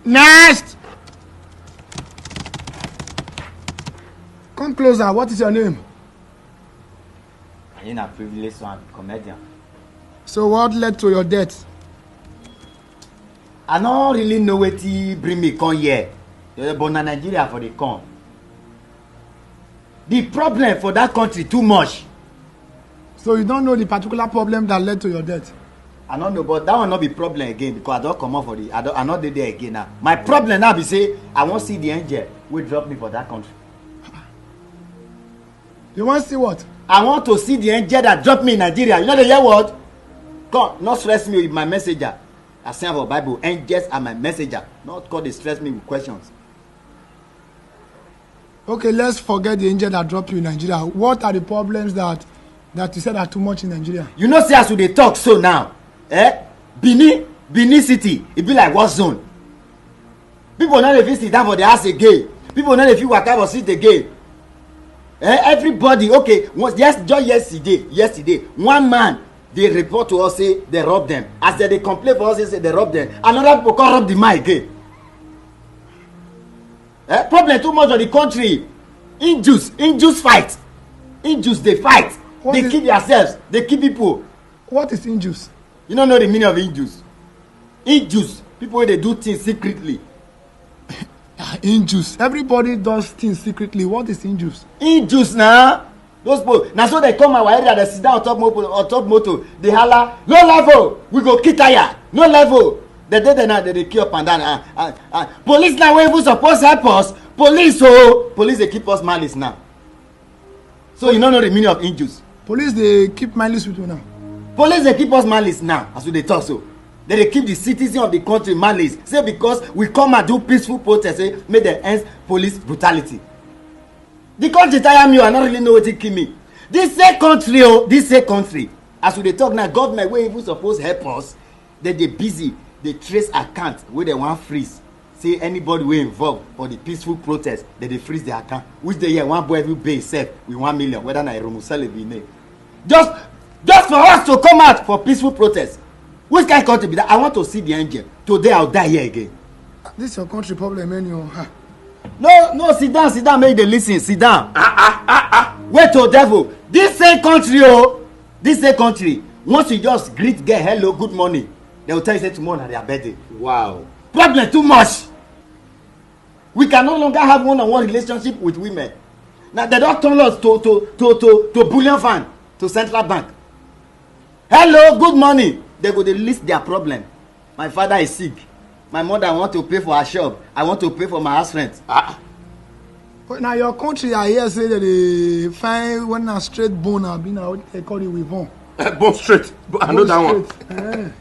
Next! Come closer. What is your name? I'm a privileged one, comedian. So what led to your death? I don't really know what to bring me come here. But na Nigeria for the come. The problem for that country too much. So you don't know the particular problem that led to your death? I don't know, but that will not be problem again because I don't come out for the. I'm not there again now. My problem now be say I won't see the angel will drop me for that country. You want to see what? I want to see the angel that dropped me in Nigeria. You know the hear what? Come, not stress me with my messenger. I say about Bible, angels are my messenger. Not call they stress me with questions. Okay, let's forget the angel that dropped you in Nigeria. What are the problems that you said are too much in Nigeria? You know, see as we dey talk so now, Benin City, it be like war zone. People no dey fit sit down for their house again. People no dey fit waka for street again. Everybody, okay, just yesterday, one man dey report to us say they rob them. As they dey complain for us say they rob them, another people come rob the man again. Problem too much on the country. Injust fight. Injust they fight. They kill themselves. They kill people. What is injust? You don't know the meaning of injust. Injust. People wey dey do things secretly. Injust. Everybody does things secretly. What is injust? Injust na. Those people. Na so they come our area. They sit down on top motor. They holla. No level. We go kill tire. No level. The day they now they kill up and down. Police now wey even suppose help us. Police they keep us malice now. So you don't know the meaning of injust. Police they keep malice with you now. Police they keep us malice now as we dey talk so. They keep the citizens of the country malice. Say because we come and do peaceful protest, say make them end police brutality. The country tire me, I don't really know what it kill me. This same country, as we dey talk now, government wey even suppose help us, they busy, they trace account wey they want freeze. Say anybody wey involved for the peaceful protest, they freeze their account. Which they hear one boy every day sef with 1 million, whether na Romusale be name. Just for us to come out for peaceful protest. Which kind of country be that? I want to see the angel. Today I'll die here again. This is your country problem anyhow. No, sit down, make they listen. Sit down. Wait to devil. This same country, once you just greet girl, hello, good morning, they will tell you say tomorrow na their birthday. Wow. Problem too much. We can no longer have one-on-one relationship with women. Now they don't turn us to bullion fund, to central bank. Hello, good morning. They go dey list their problem. My father is sick. My mother want to pay for her shop. I want to pay for my house rent. But now your country, I hear say that they find one a straight bone and be now they call it with bone. Bone straight. I know that one.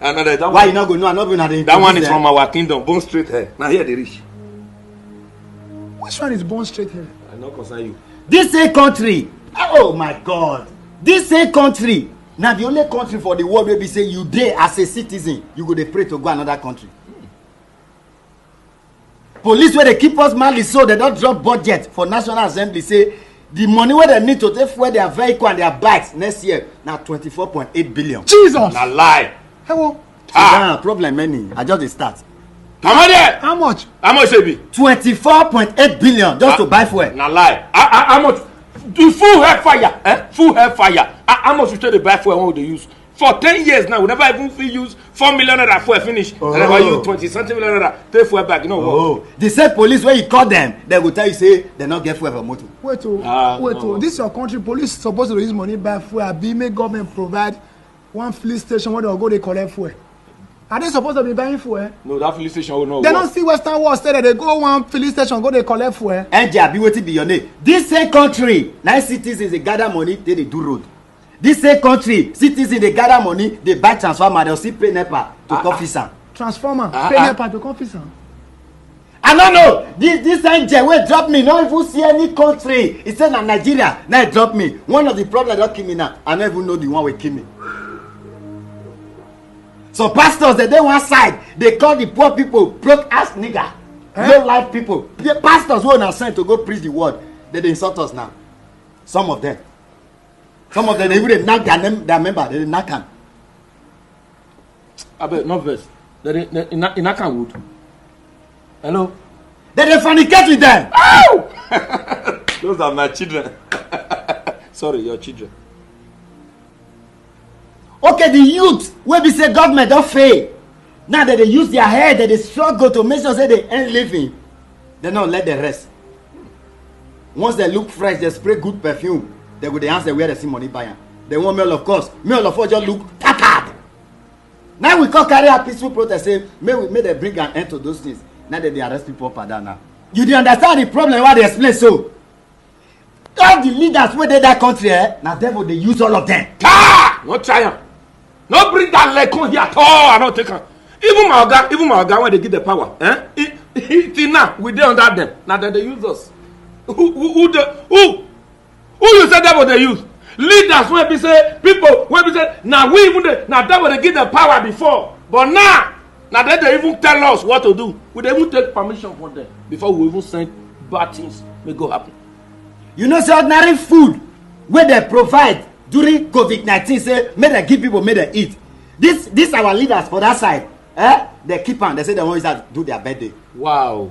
I know that one. Why you not go know? I not be na the. That one is from our kingdom. Bone straight hair. Now here they reach. Which one is bone straight hair? I no concern you. This same country. Oh my God. This same country. Now the only country for the world wey be say you dey as a citizen, you go dey pray to go another country. Police wey dey keep us malice so they don drop budget for National Assembly say the money wey they need to take fuel their vehicle and their bikes next year na 24.8 billion. Jesus! Na lie. Hello. Problem many. I just dey start. Come on there. How much? How much it be? 24.8 billion just to buy fuel. Na lie. How much? The full hellfire. Full hellfire. How much you take to buy fuel when we dey use? For 10 years now, we never even use 4 million naira fuel finish. Oh. Never use 20-something million naira take fuel back. You know what? The same police when you call them, they will tell you say they not get fuel for motor. Wait, no. This is your country. Police supposed to use money buy fuel. Be make government provide one filling station where they go they collect fuel. Are they supposed to be buying fuel? No, that filling station will not. They don't see Western World say that they go one filling station go they collect fuel. NJ be waiting be your name. This same country, 9 citizens they gather money, they do road. This same country, citizens they gather money, they buy transformer, they'll see pay NEPA to Confisa. Transformer, pay NEPA to Confisa. I don't know. This NJ will drop me. Not even see any country. It said na Nigeria. Now it drop me. One of the problems that kill me now. I don't even know the one will kill me. So pastors, they one side, they call the poor people broke ass nigger, low life people. The pastors who are sent to go preach the word, they insult us now. Some of them, they even knock their member, they knock them. I bet not verse. They knock wood. Hello. They fornicate with them. Ow! Those are my children. Sorry, your children. Okay, the youth wey be say government don fail. Now that they use their head, that they struggle to make sure say they earn living. They don't let the rest. Once they look fresh, they spray good perfume. They go the answer where they see money buy am. They want mail of course. Mail of course just look tattered. Now we come carry a peaceful protest say may they bring an end to those things. Now that they arrest people up and down now. You dey understand the problem why they explain so? All the leaders wey dey that country na devil dey use all of them. Ah! No try am. No bring that leg come here at all. I don't take am. Even my oga when they give the power, till now we dey under them. Now that they use us. Who you say that what they use? Leaders when be say people when be say now we even now that what they give the power before, but now that they even tell us what to do. We dey even take permission from them before we even send bad things may go happen. You know, say ordinary food wey they provide during COVID-19 say make they give people make they eat. This our leaders for that side. They keep on. They say they want to do their birthday. Wow.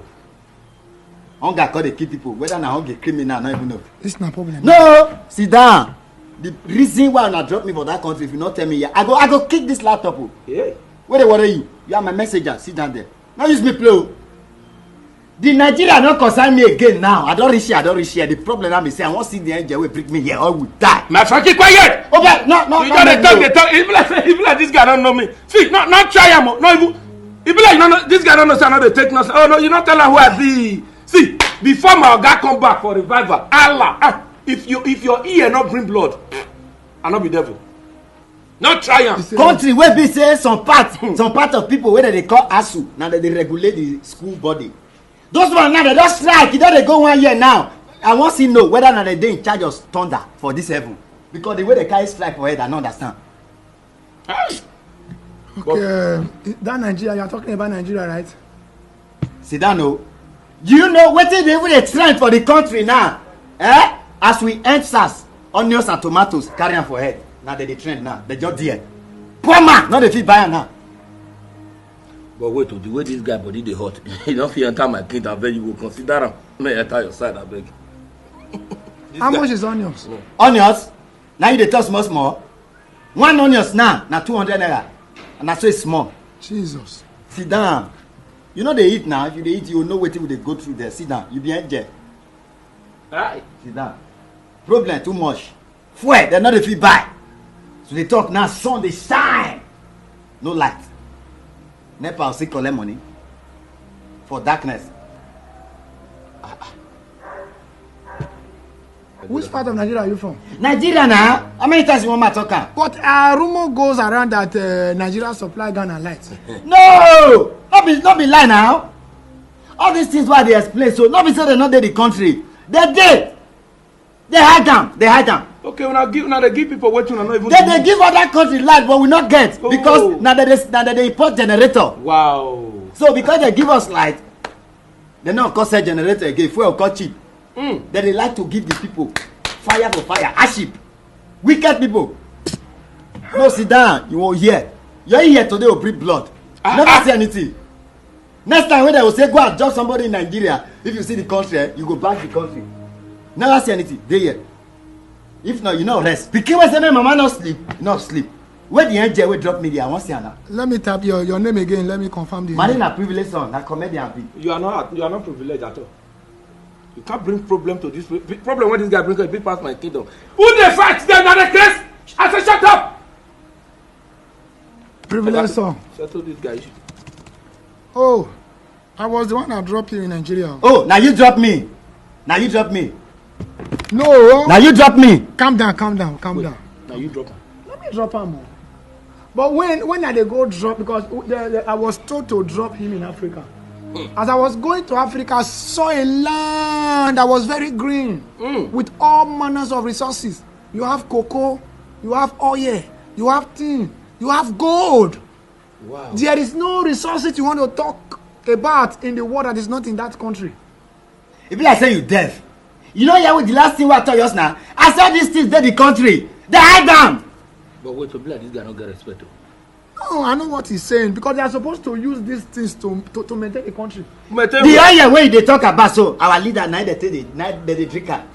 Hunger call they keep people. Whether na hunger criminal, I don't even know. This is not problem. No, sit down. The reason why una drop me for that country, if you not tell me here, I go kick this laptop. Yeah. Where they worry you? You are my messenger. Sit down there. Now use me play. The Nigeria not concern me again now. I don't reach here. The problem I'm saying I want to see the angel will bring me here or will die. My fucking quiet. Okay, no. You don't talk. If like this guy don't know me. See, not try him. No even. If like no, this guy don't know. So I know they take nothing. Oh no, you not tell her who I be. See, before my guy come back for revival, Allah. If your ear not bring blood, I not be devil. Not try him. Country where be say some part of people where they call ASU now that they regulate the school body. Those ones now they don't strike. They go 1 year now. I want to know whether now they in charge of thunder for this heaven because the way they carry strike for it, I don't understand. Okay, that Nigeria, you are talking about Nigeria, right? Sit down, no. Do you know what is even a trend for the country now? As we end SARS, onions and tomatoes carry on for head. Now they trend now. They just there. Poor man, not the fit buy now. But wait, the way this guy body dey hot, you don't feel enter my kid. I beg you will consider him. May enter your side, I beg. How much is onions? No. Onions? Now you dey talk small. One onions now 200 naira, and that's so it's small. Jesus. Sit down. You know they eat now. If you dey eat, you know what they go through there. Sit down. You be angel. Aye. Sit down. Problem too much. Fuel, they not the fit buy. So they talk now. Sun dey shine. No light. NEPA will still collect money for darkness. Which part of Nigeria are you from? Nigeria now. How many times you want me to talk? But rumor goes around that Nigeria supply Ghana light. No, not be lie now. All these things why they explain so. Not be say they not dey the country. They dey. They hide them. Okay, when they give people what you not even. They give other country light, but we not get because now they import generator. Wow. So because they give us light, they not cost a generator again. Fuel cost cheap. Then they like to give the people fire for fire, aship. Wicked people. No, sit down. You won't hear. You're here today will breathe blood. Never say anything. Next time when they will say go and judge somebody in Nigeria, if you see the country, you go back the country. Never say anything. They here. If not, you know rest. Because when say my mama not sleep. Where the angel will drop me there, I want to see her. Let me tap your name again. Let me confirm the Marina privilege son, na comedian be. You are not privileged at all. You can't bring problem to this problem when this guy brings a big past my kingdom. Who they fight them na the case? I say shut up. privilege song. Settle this guy. Oh, I was the one that dropped you in Nigeria. Oh, now you drop me. No. Now you drop me. Calm down. Now you drop him. Let me drop him. But when I go drop, because I was told to drop him in Africa. As I was going to Africa, I saw a land that was very green with all manners of resources. You have cocoa, you have oil, you have tin, you have gold. Wow. There is no resources you want to talk about in the world that is not in that country. If I say you deaf, you know here with the last thing we told us now. I saw these things in the country. They hide them. But wait, to be like this guy not get respect. No, I know what he's saying because they are supposed to use these things to maintain the country. The oil wey they talk about, so our leader now they drink am.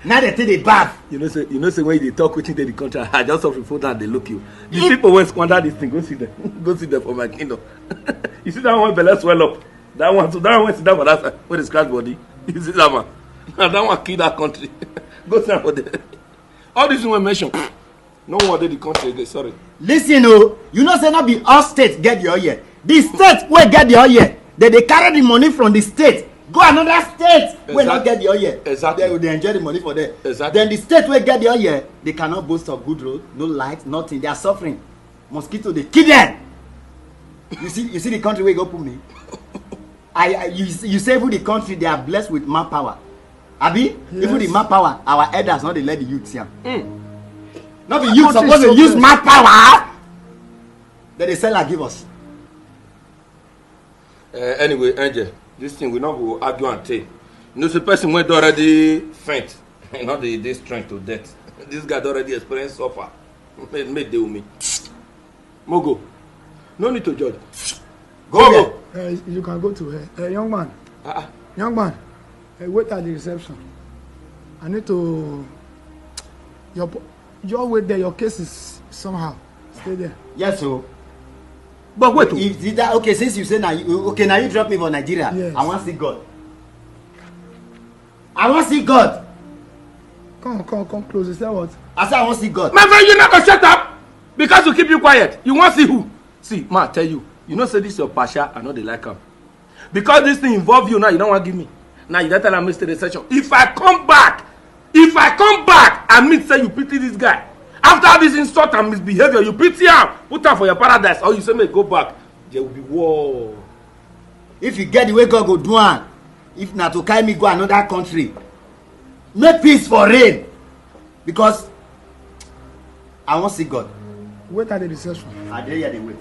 Now they take the bath. You know say when they talk within the country, I just off the phone and they look you. The people when squander this thing, go see them. Go see them for my kingdom. You see that one belle swell up. That one sit down for that side where they scratch body. You see that man? Now that one kill that country. Go stand for them. All these we mention. No one did the country again, sorry. Listen, oh, you know say not be all states get the oil. The state wey get the oil, they carry the money from the state. Go another state wey not get the oil. Exactly. They enjoy the money for them. Exactly. Then the state wey get the oil, they cannot boast of good road, no light, nothing. They are suffering. Mosquito they kill them. You see the country where you go put me. You say even the country they are blessed with manpower. Abi, yes. Even the manpower, our elders not they let the youth see am. Not the youth supposed to use manpower. Then they sell and give us. Anyway, Angel, this thing we not go argue and take. You know, the person went already faint, not the strength to death. This guy already experienced suffer. Made deal with me. Mogo, no need to judge. Go. You can go to her. Young man. Young man. Wait at the reception. I need to. Your wait there. Your case is somehow. Stay there. Yes, so. But wait. If that, okay, since you say now, now you drop me for Nigeria. Yes. I want to see God. I want to see God. Come close. Is that what? I said I want to see God. My friend, you not gonna shut up because to keep you quiet. You want to see who? See, ma, tell you. You know, say this your pasha. I know they like him because this thing involve you now. You don't want to give me. Now you don't tell me to the session. If I come back, I mean say you pity this guy. After this insult and misbehavior, you pity him, put him for your paradise, or you say me go back. There will be war. If you get the way God go do it, if not to carry me go another country, make peace for rain, because I want to see God. Wait at the reception. I dare you, they wait.